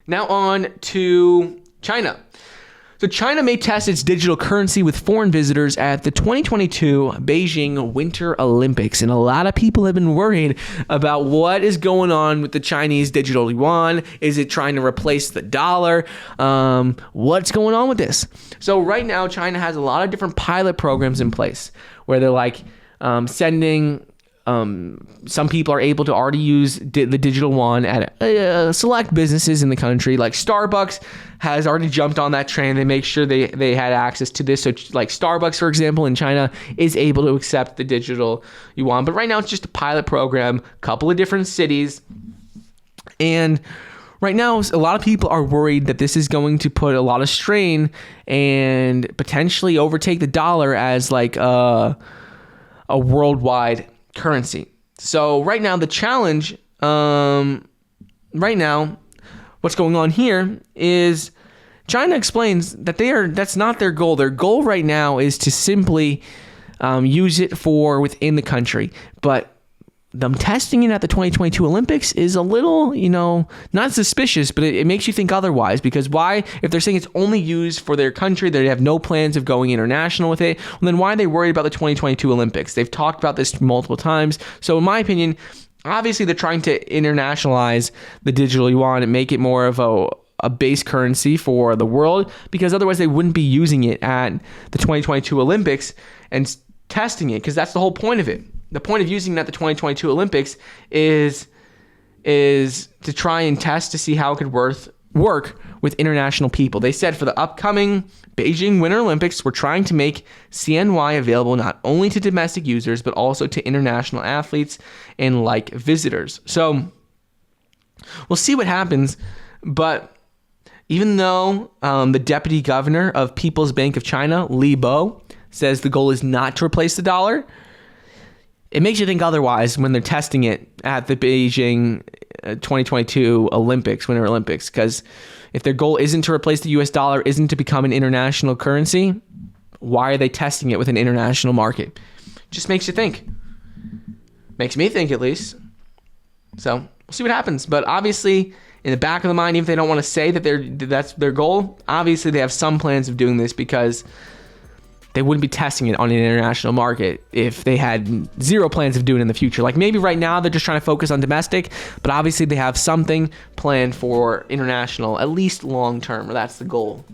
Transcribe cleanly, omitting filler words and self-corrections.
Now on to China. So China may test its digital currency with foreign visitors at the 2022 Beijing Winter Olympics. And a lot of people have been worried about what is going on with the Chinese digital yuan. Is it trying to replace the dollar? What's going on with this? So right now, China has a lot of different pilot programs in place where they're like sending... some people are able to already use the digital yuan at select businesses in the country. Like Starbucks has already jumped on that train. They make sure they had access to this. So like Starbucks, for example, in China is able to accept the digital yuan. But right now it's just a pilot program, a couple of different cities. And right now, a lot of people are worried that this is going to put a lot of strain and potentially overtake the dollar as like a worldwide currency. So right now the challenge what's going on here is China explains that that's not their goal. Their goal right now is to simply use it for within the country, but them testing it at the 2022 Olympics is a little, not suspicious, but it makes you think otherwise. Because why, if they're saying it's only used for their country, they have no plans of going international with it, well, then why are they worried about the 2022 Olympics? They've talked about this multiple times. So in my opinion, obviously they're trying to internationalize the digital yuan and make it more of a base currency for the world, because otherwise they wouldn't be using it at the 2022 Olympics and testing it, because that's the whole point of it. The point of using it at the 2022 Olympics is to try and test to see how it could work with international people. They said for the upcoming Beijing Winter Olympics, we're trying to make CNY available not only to domestic users, but also to international athletes and like visitors. So we'll see what happens. But even though the deputy governor of People's Bank of China, Li Bo, says the goal is not to replace the dollar, it makes you think otherwise when they're testing it at the Beijing 2022 Winter Olympics. Because if their goal isn't to replace the US dollar, isn't to become an international currency, why are they testing it with an international market? Just makes you think. Makes me think, at least. So we'll see what happens. But obviously, in the back of the mind, even if they don't want to say that that's their goal, obviously they have some plans of doing this, because they wouldn't be testing it on an international market if they had zero plans of doing it in the future. Like maybe right now they're just trying to focus on domestic, but obviously they have something planned for international, at least long term, or that's the goal.